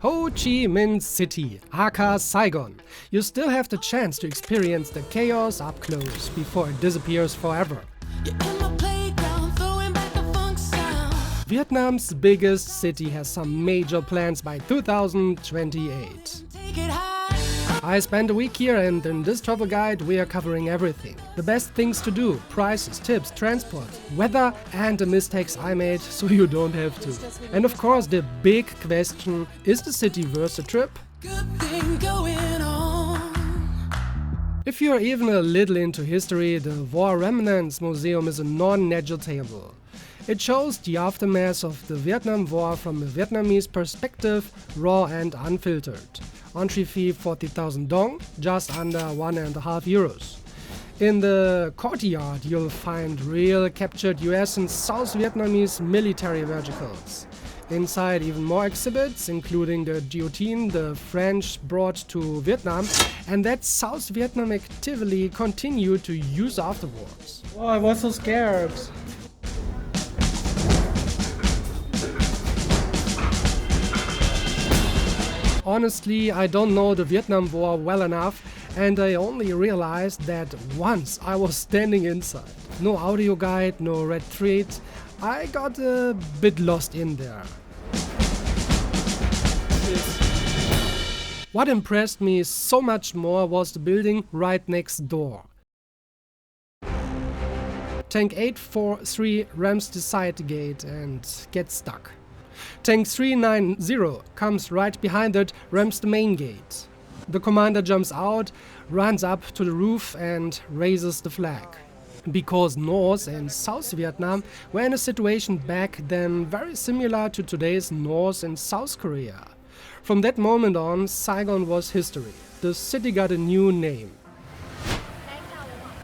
Ho Chi Minh City, aka Saigon. You still have the chance to experience the chaos up close before it disappears forever. Vietnam's biggest city has some major plans by 2028. I spent a week here, and in this travel guide we are covering everything. The best things to do, prices, tips, transport, weather and the mistakes I made so you don't have to. And of course the big question, is the city worth the trip? If you're even a little into history, the War Remnants Museum is a non-negotiable. It shows the aftermath of the Vietnam War from a Vietnamese perspective, raw and unfiltered. Entry fee 40,000 dong, just under €1.5. In the courtyard you'll find real captured US and South Vietnamese military vehicles. Inside even more exhibits, including the guillotine the French brought to Vietnam and that South Vietnam actively continued to use afterwards. Oh, I was so scared. Honestly, I don't know the Vietnam War well enough, and I only realized that once I was standing inside. No audio guide, no red thread. I got a bit lost in there. What impressed me so much more was the building right next door. Tank 843 rams the side gate and gets stuck. Tank 390 comes right behind it, rams the main gate. The commander jumps out, runs up to the roof and raises the flag. Because North and South Vietnam were in a situation back then very similar to today's North and South Korea. From that moment on, Saigon was history. The city got a new name.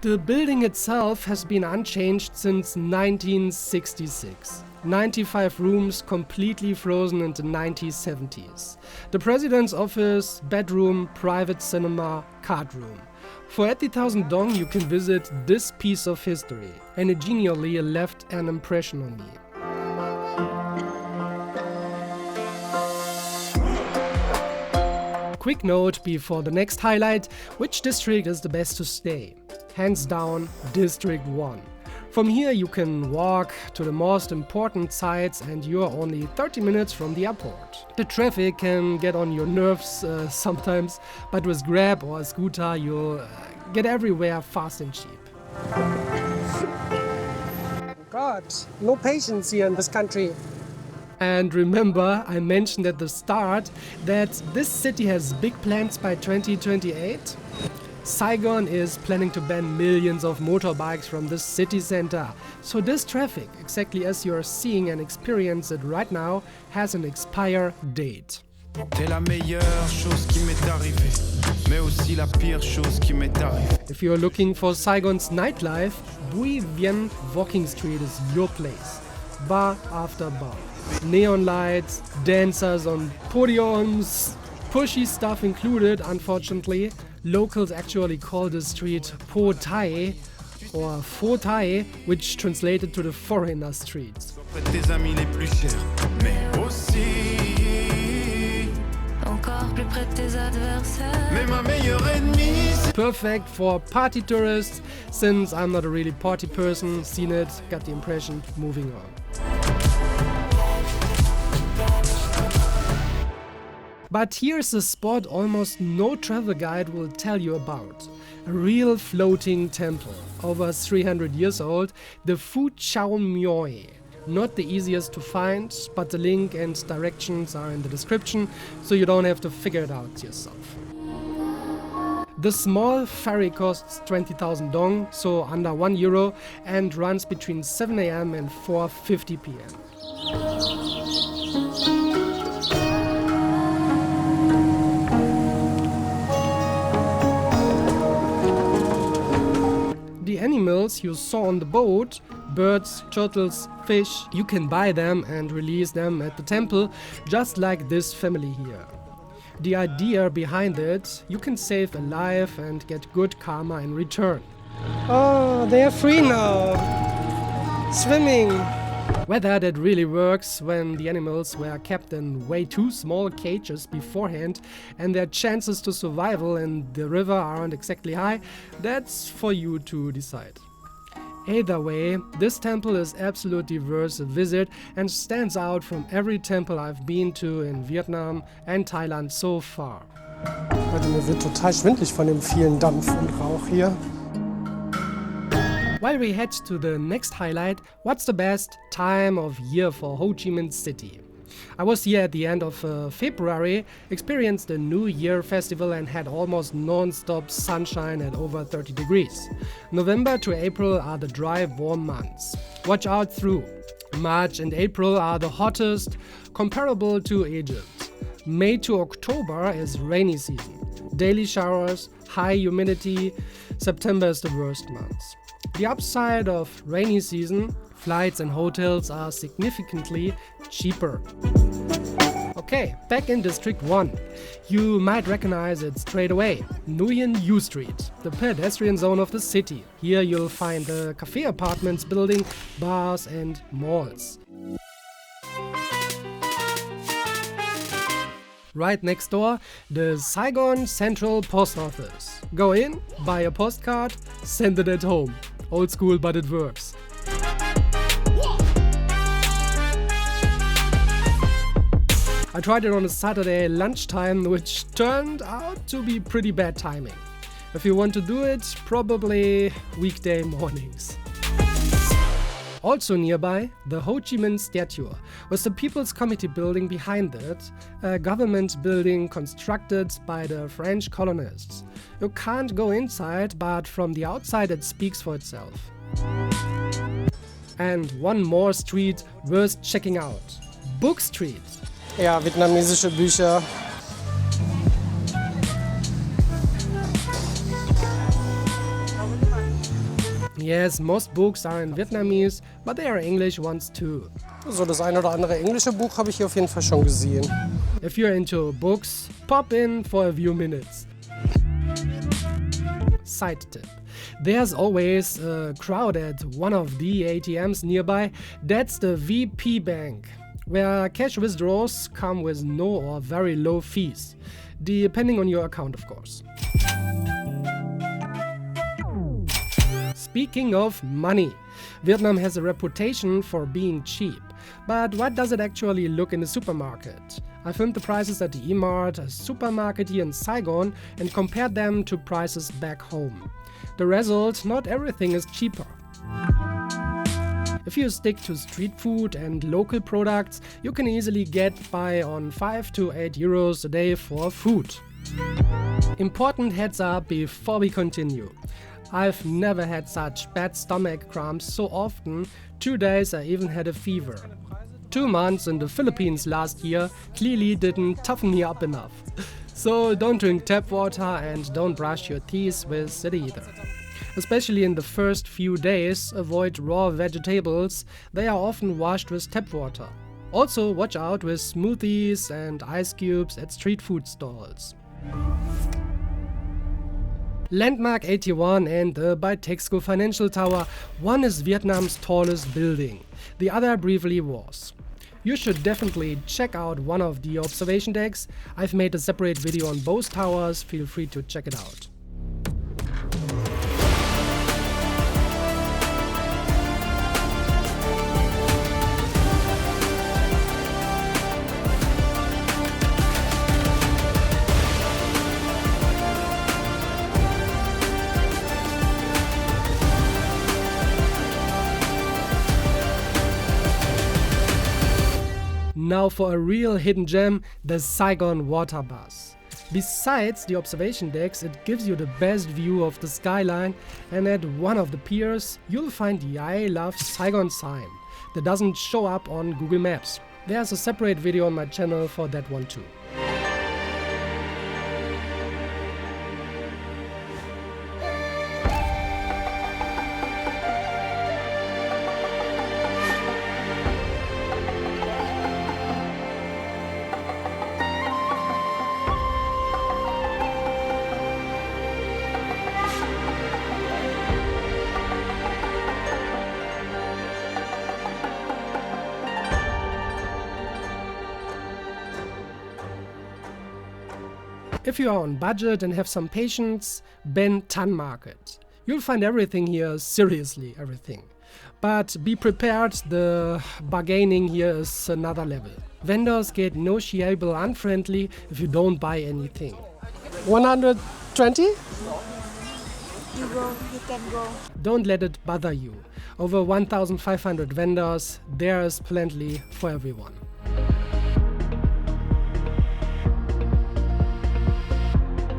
The building itself has been unchanged since 1966. 95 rooms completely frozen in the 1970s. The president's office, bedroom, private cinema, card room. For 80,000 dong you can visit this piece of history, and it genially left an impression on me. Quick note before the next highlight, which district is the best to stay? Hands down, District 1. From here you can walk to the most important sites and you're only 30 minutes from the airport. The traffic can get on your nerves sometimes, but with Grab or a scooter you'll get everywhere fast and cheap. God, no patience here in this country. And remember, I mentioned at the start that this city has big plans by 2028. Saigon is planning to ban millions of motorbikes from the city center. So this traffic, exactly as you're seeing and experience it right now, has an expire date. If you're looking for Saigon's nightlife, Vien Walking Street is your place. Bar after bar. Neon lights, dancers on podiums, pushy stuff included, unfortunately. Locals actually call the street Po Thai or Pho Thai, which translated to the foreigner streets. Perfect for party tourists, since I'm not a really party person, seen it, got the impression, moving on. But here's a spot almost no travel guide will tell you about. A real floating temple, over 300 years old, the Phu Chau Miếu. Not the easiest to find, but the link and directions are in the description, so you don't have to figure it out yourself. The small ferry costs 20,000 dong, so under €1, and runs between 7 AM and 4:50 PM. The animals you saw on the boat, birds, turtles, fish, you can buy them and release them at the temple, just like this family here. The idea behind it, you can save a life and get good karma in return. Oh, they are free now. Swimming. Whether that really works when the animals were kept in way too small cages beforehand and their chances to survival in the river aren't exactly high, that's for you to decide. Either way, this temple is absolutely worth a visit and stands out from every temple I've been to in Vietnam and Thailand so far. Also mir wird total schwindelig von dem vielen Dampf und Rauch hier. While we head to the next highlight, what's the best time of year for Ho Chi Minh City? I was here at the end of February, experienced the New Year festival and had almost non-stop sunshine at over 30 degrees. November to April are the dry, warm months. Watch out through. March and April are the hottest, comparable to Egypt. May to October is rainy season. Daily showers, high humidity. September is the worst month. The upside of rainy season, flights and hotels are significantly cheaper. Okay, back in District 1. You might recognize it straight away. Nguyen U Street, the pedestrian zone of the city. Here you'll find the cafe apartments building, bars and malls. Right next door, the Saigon Central Post Office. Go in, buy a postcard, send it at home. Old school, but it works. I tried it on a Saturday lunchtime, which turned out to be pretty bad timing. If you want to do it, probably weekday mornings. Also nearby, the Ho Chi Minh statue, with the People's Committee building behind it, a government building constructed by the French colonists. You can't go inside, but from the outside it speaks for itself. And one more street worth checking out. Book Street. Ja, vietnamesische Bücher. Yes, most books are in Vietnamese, but there are English ones too. So das ein oder andere englische Buch habe ich hier auf jeden Fall schon gesehen. If you're into books, pop in for a few minutes. Side tip. There's always a crowd at one of the ATMs nearby. That's the VP Bank, where cash withdrawals come with no or very low fees, depending on your account, of course. Speaking of money, Vietnam has a reputation for being cheap. But what does it actually look in the supermarket? I filmed the prices at the E-Mart, a supermarket here in Saigon, and compared them to prices back home. The result, not everything is cheaper. If you stick to street food and local products, you can easily get by on 5 to 8 euros a day for food. Important heads up before we continue. I've never had such bad stomach cramps so often. 2 days I even had a fever. 2 months in the Philippines last year clearly didn't toughen me up enough. So don't drink tap water and don't brush your teeth with it either. Especially in the first few days, avoid raw vegetables. They are often washed with tap water. Also watch out with smoothies and ice cubes at street food stalls. Landmark 81 and the Bitexco Financial Tower. One is Vietnam's tallest building, the other briefly was. You should definitely check out one of the observation decks. I've made a separate video on both towers, feel free to check it out. Now for a real hidden gem, the Saigon water bus. Besides the observation decks, it gives you the best view of the skyline, and at one of the piers you'll find the I Love Saigon sign that doesn't show up on Google Maps. There's a separate video on my channel for that one too. If you are on budget and have some patience, Ben Tan Market. You'll find everything here, seriously everything. But be prepared, the bargaining here is another level. Vendors get negotiable unfriendly if you don't buy anything. 120? You can go. Don't let it bother you. Over 1,500 vendors, there is plenty for everyone.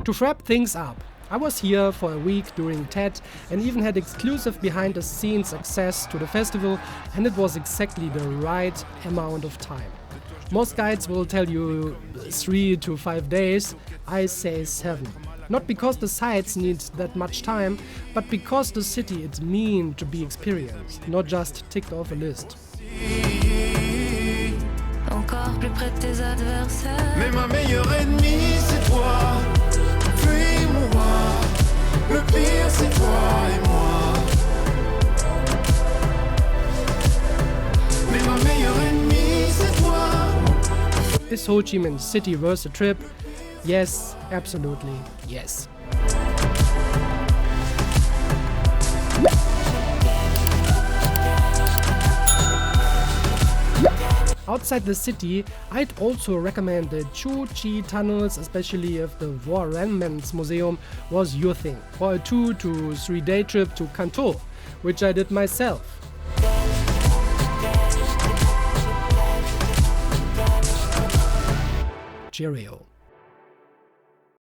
To wrap things up, I was here for a week during TED and even had exclusive behind-the-scenes access to the festival, and it was exactly the right amount of time. Most guides will tell you 3 to 5 days, I say 7. Not because the sites need that much time, but because the city is meant to be experienced, not just ticked off a list. Encore plus près de tes adversaires. Mais ma meilleure ennemie c'est toi. Fuis-moi. Le pire c'est toi et moi. Mais ma meilleure ennemie c'est toi. Is Ho Chi Minh City worth a trip? Yes, absolutely, yes. Outside the city, I'd also recommend the Chu Chi tunnels, especially if the War Remnants Museum was your thing, or a 2 to 3 day trip to Canton, which I did myself. Cheerio.